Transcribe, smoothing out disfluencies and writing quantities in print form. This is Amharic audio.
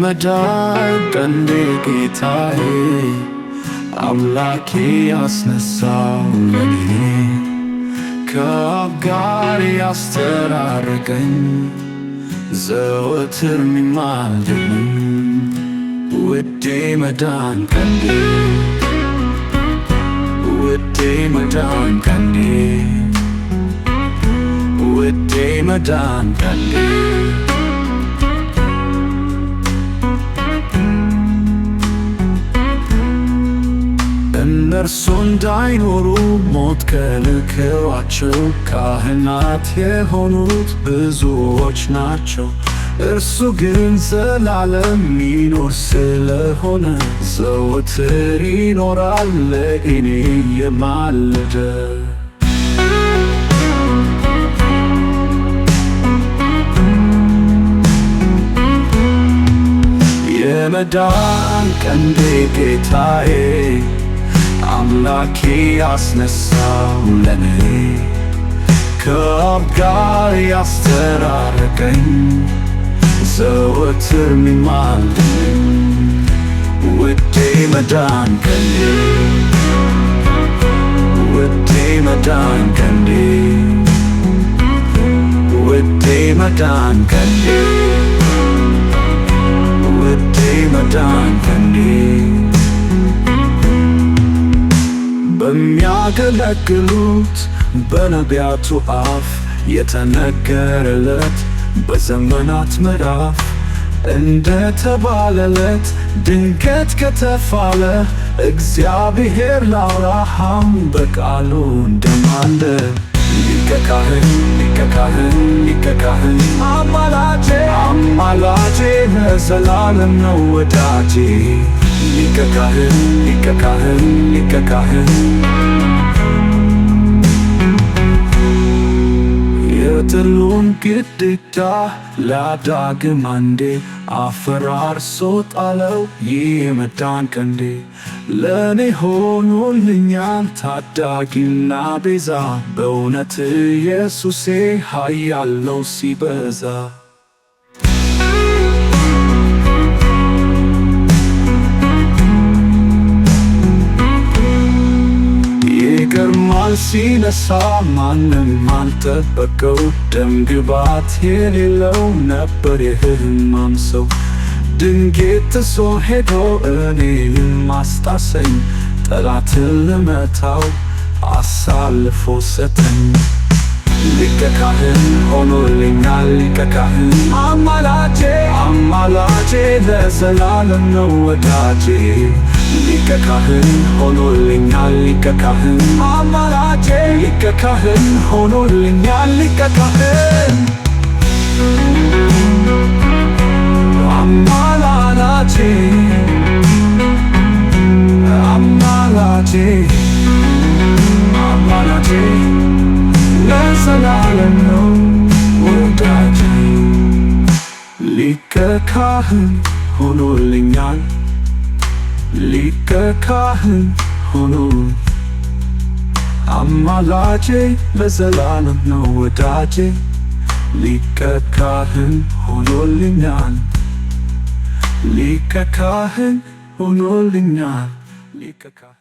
የመዳን ቀንዴ ጌታዬ አምላኬ ያስነሳው ለኔ ከአብ ጋር ያስተራረቀኝ ዘወትር ሚማልደኝ ውዴ መዳን ቀንዴ ውዴ መዳን ቀንዴ ውዴ መዳን ቀንዴ እነርሱ እንዳይኖሩ ሞት ከልክሏቸው ካህናት የሆኑት ብዙዎች ናቸው። እርሱ ግን ዘላለም ሚኖር ስለሆነ ዘወትር ይኖራል ለእኔ የማለደ። የመዳን ቀንዴ ጌታዬ አምላኬ ያስነሳው ለኔ ከአብ ጋር ያስተራረቀኝ ዘወትር ሚማልደኝ ውዴ መዳን ቀንዴ ውዴ መዳን ቀንዴ ውዴ መዳን ቀንዴ ውዴ መዳን ቀንዴ በሚያገለግሉት በነቢያቱ አፍ የተነገረለት በዘመናት ምዕራፍ እንደተባለለት ድንገት ከተፋለ እግዚአብሔር ለአብርሃም በቃሉ እንደማለ ሊቀ ካህን ሊቀ ካህን ሊቀ ካህን አማላጄ አማላጄ ለዘላለም ነው ወዳጄ ሊቀ ካህን ሊቀ ካህን ሊቀ ካህን የጥሉን ግድግዳ ላዳግም አንዴ አፈራርሶ ጣለው ይህ የመዳን ቀንዴ ለእኔ ሆኖልኛል ታዳጊና ቤዛ በእውነት ኢየሱሴ ኃያል ነው ሲበዛ። ይገርማል ሲነሳ ማንም አልጠበቀው ደምግባት የሌለው ነበር የሕማም ሰው ድንገት ጥሶ ሄዶ እኔን ማስጣሰኝ ጠላትን ልመታው አሳልፎ ሰጠኝ። ሊቀ ካህን ሆኖልኛል ሊቀ ካህን አማላጄ አማላጄ ለዘላለም ነው ወዳጄ ሊቀ ካህን ሆኖልኛል ሊቀ ካህን አማላጄ ሊቀ ካህን ሆኖልኛል ሊቀ ካህን አማላጄ አማላጄ አማላጄ ለዘላለም ነው ወዳጄ ሊቀ ካህን ሆኖልኛል ሊቀ ካህን ሆኖ አማላጄ ለዘላለም ነው ወዳጄ ሊቀ ካህን ሆኖልኛል ሊቀ ካህን ሆኖልኛል ሊቀ ካህን